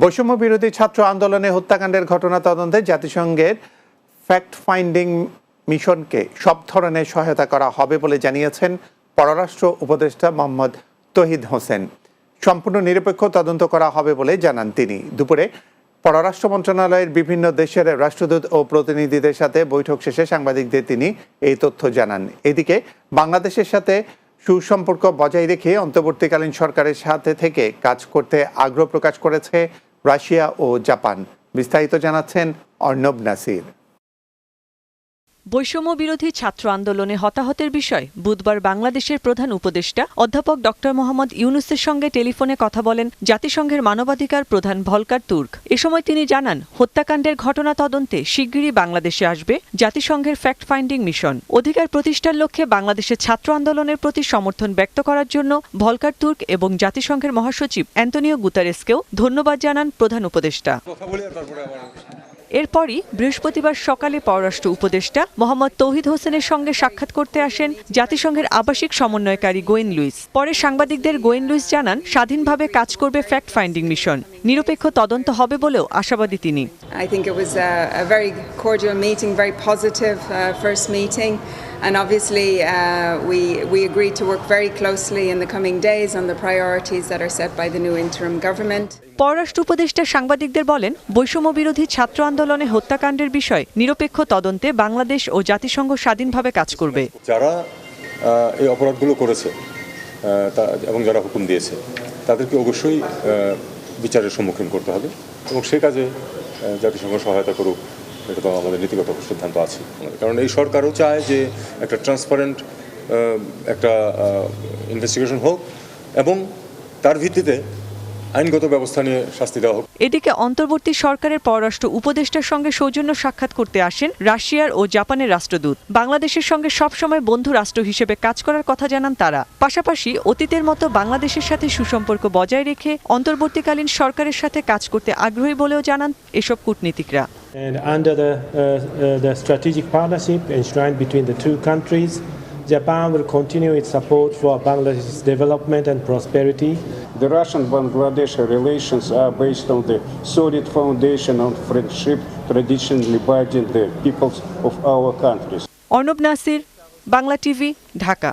বৈষম্য বিরোধী ছাত্র আন্দোলনে হত্যাকাণ্ডের ঘটনা তদন্তে জাতিসংঘের ফ্যাক্ট ফাইন্ডিং মিশনকে সব ধরনের সহায়তা করা হবে বলে জানিয়েছেন পররাষ্ট্র উপদেষ্টা মোহাম্মদ তৌহিদ হোসেন। সম্পূর্ণ নিরপেক্ষ তদন্ত করা হবে বলে জানান তিনি। দুপুরে পররাষ্ট্র মন্ত্রণালয়ের বিভিন্ন দেশের রাষ্ট্রদূত ও প্রতিনিধিদের সাথে বৈঠক শেষে সাংবাদিকদের তিনি এই তথ্য জানান। এদিকে বাংলাদেশের সাথে সুসম্পর্ক বজায় রেখে অন্তর্বর্তীকালীন সরকারের সাথে থেকে কাজ করতে আগ্রহ প্রকাশ করেছে রাশিয়া ও জাপান। বিস্তারিত জানাচ্ছেন অর্ণব নাসির। বৈষম্য বিরোধী ছাত্র আন্দোলনে হতাহতের বিষয় বুধবার বাংলাদেশের প্রধান উপদেষ্টা অধ্যাপক ডক্টর মোহাম্মদ ইউনূসের সঙ্গে টেলিফোনে কথা বলেন জাতিসংঘের মানবাধিকার প্রধান ভলকার তুর্ক। এ সময় তিনি জানান, হত্যাকাণ্ডের ঘটনা তদন্তে শিগগিরই বাংলাদেশে আসবে জাতিসংঘের ফ্যাক্ট ফাইন্ডিং মিশন। অধিকার প্রতিষ্ঠার লক্ষ্যে বাংলাদেশের ছাত্র আন্দোলনের প্রতি সমর্থন ব্যক্ত করার জন্য ভলকার তুর্ক এবং জাতিসংঘের মহাসচিব অ্যান্তোনিও গুতারেসকেও ধন্যবাদ জানান প্রধান উপদেষ্টা। এরপরই বৃহস্পতিবার সকালে পররাষ্ট্র উপদেষ্টা মোহাম্মদ তৌহিদ হোসেনের সঙ্গে সাক্ষাৎ করতে আসেন জাতিসংঘের আবাসিক সমন্বয়কারী গোয়েন লুইস। পরে সাংবাদিকদের গোয়েন লুইস জানান, স্বাধীনভাবে কাজ করবে ফ্যাক্ট ফাইন্ডিং মিশন। নিরপেক্ষ তদন্ত হবে বলেও আশাবাদী তিনি। I think it was a very cordial meeting, very positive first meeting. And obviously, we agreed to work very closely in the coming days on the priorities that are set by the new interim government. পররাষ্ট্র উপদেষ্টা সাংবাদিকদের বলেন, বৈষম্য বিরোধী ছাত্র আন্দোলনে হত্যাকাণ্ডের বিষয় নিরপেক্ষ তদন্তে বাংলাদেশ ও জাতিসংঘ স্বাধীনভাবে কাজ করবে। যারা এই অপরাধগুলো করেছে এবং যারা হুকুম দিয়েছে তাদেরকে অবশ্যই বিচারের সম্মুখীন করতে হবে এবং সে কাজে জাতিসংঘ সহায়তা করুক, এটা তো আমাদের নীতিগত সিদ্ধান্ত আছে। কারণ এই সরকারও চায় যে একটা ট্রান্সপারেন্ট একটা ইনভেস্টিগেশন হোক এবং তার ভিত্তিতে আইনগত ব্যবস্থা নিয়ে শাস্তি দেওয়া হোক। এদিকে অন্তর্বর্তী সরকারের পররাষ্ট্র উপদেষ্টার সঙ্গে সৌজন্য সাক্ষাৎ করতে আসেন রাশিয়ার ও জাপানের রাষ্ট্রদূত। বাংলাদেশের সঙ্গে সবসময় বন্ধু রাষ্ট্র হিসেবে কাজ করার কথা জানান তারা। পাশাপাশি অতীতের মতো বাংলাদেশের সাথে সুসম্পর্ক বজায় রেখে অন্তর্বর্তীকালীন সরকারের সাথে কাজ করতে আগ্রহী বলেও জানান এসব কূটনীতিকরা। And under the strategic partnership enshrined between the two countries, Japan will continue its support for Bangladesh's development and prosperity. The Russian-Bangladesh relations are based on the solid foundation of friendship traditionally binding the peoples of our countries. Arnab Nasir, Bangla TV, Dhaka.